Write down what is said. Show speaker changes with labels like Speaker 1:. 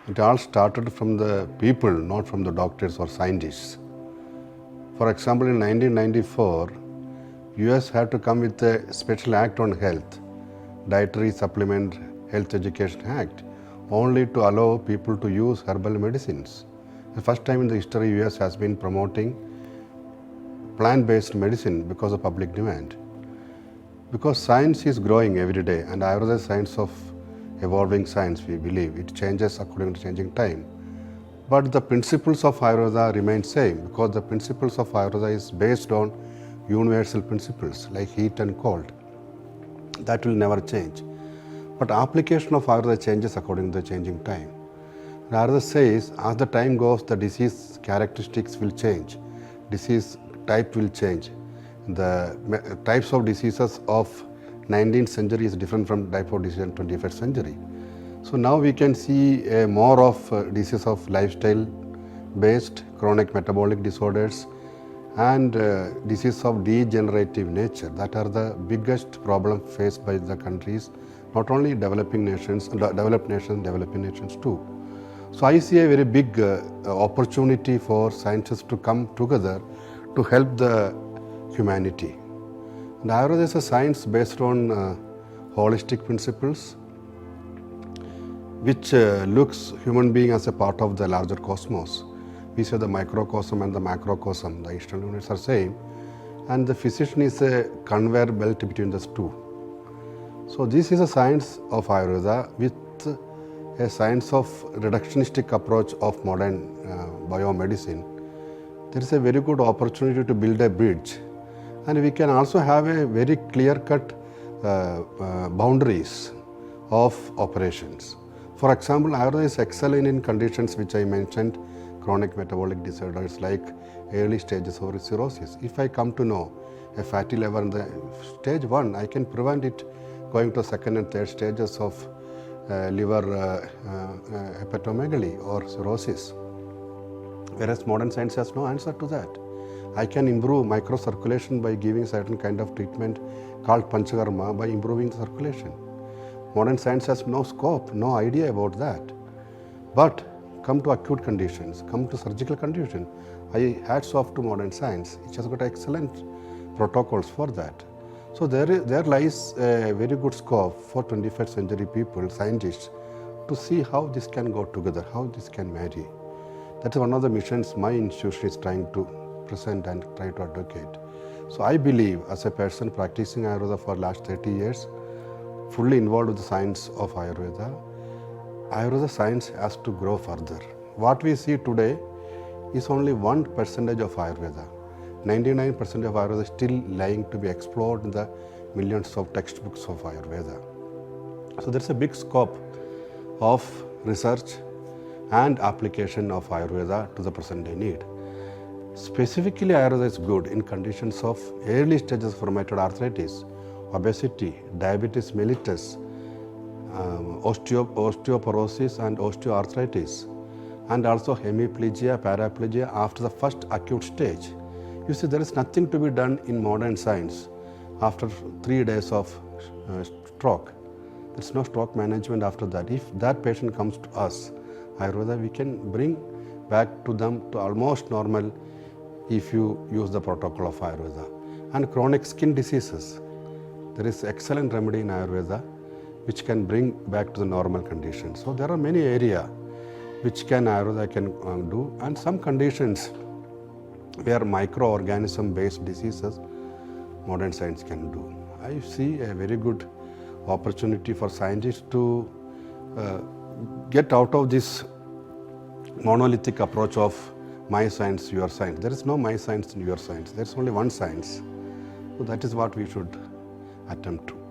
Speaker 1: It all started from the people, not from the doctors or scientists. For example, in 1994, US had to come with a special act on health, Dietary Supplement Health Education Act, only to allow people to use herbal medicines. The first time in the history US has been promoting plant-based medicine because of public demand. Because science is growing every day, and Ayurveda is science of evolving science, we believe. It changes according to changing time. But the principles of Ayurveda remain same, because the principles of Ayurveda is based on universal principles like heat and cold. That will never change. But application of Ayurveda changes according to the changing time. Ayurveda says as the time goes, the disease characteristics will change, disease type will change. The types of diseases of 19th century is different from type of disease in 21st century. So now we can see more of diseases of lifestyle-based chronic metabolic disorders and diseases of degenerative nature. That are the biggest problem faced by the countries, not only developing nations, developed nations, developing nations too. So I see a very big opportunity for scientists to come together to help the humanity. And Ayurveda is a science based on holistic principles, which looks human being as a part of the larger cosmos. We say the microcosm and the macrocosm, the external units are same, and the physician is a conveyor belt between the two. So this is a science of Ayurveda with a science of reductionistic approach of modern biomedicine. There is a very good opportunity to build a bridge, and we can also have a very clear-cut boundaries of operations. For example, Ayurveda is excellent in conditions which I mentioned, chronic metabolic disorders like early stages of cirrhosis. If I come to know a fatty liver in the stage 1, I can prevent it going to second and third stages of liver hepatomegaly or cirrhosis. Whereas modern science has no answer to that. I can improve microcirculation by giving certain kind of treatment called panchakarma by improving the circulation. Modern science has no scope, no idea about that. But come to acute conditions, come to surgical condition, I hats off to modern science. It has got excellent protocols for that. So there lies a very good scope for 21st century people, scientists, to see how this can go together, how this can marry. That is one of the missions my institution is trying to present and try to advocate. So I believe, as a person practicing Ayurveda for last 30 years, fully involved with the science of Ayurveda, Ayurveda science has to grow further. What we see today is only 1% of Ayurveda. 99% of Ayurveda is still lying to be explored in the millions of textbooks of Ayurveda. So there's a big scope of research and application of Ayurveda to the present day need. Specifically, Ayurveda is good in conditions of early stages of rheumatoid arthritis, obesity, diabetes mellitus, osteoporosis and osteoarthritis, and also hemiplegia, paraplegia after the first acute stage. You see, there is nothing to be done in modern science after 3 days of stroke. There is no stroke management after that. If that patient comes to us, Ayurveda, we can bring back to them to almost normal if you use the protocol of Ayurveda. And chronic skin diseases, there is excellent remedy in Ayurveda which can bring back to the normal conditions. So there are many areas which Ayurveda can do, and some conditions where microorganism based diseases modern science can do. I see a very good opportunity for scientists to get out of this monolithic approach of my science, your science. There is no my science and your science. There is only one science. So that is what we should attempt to.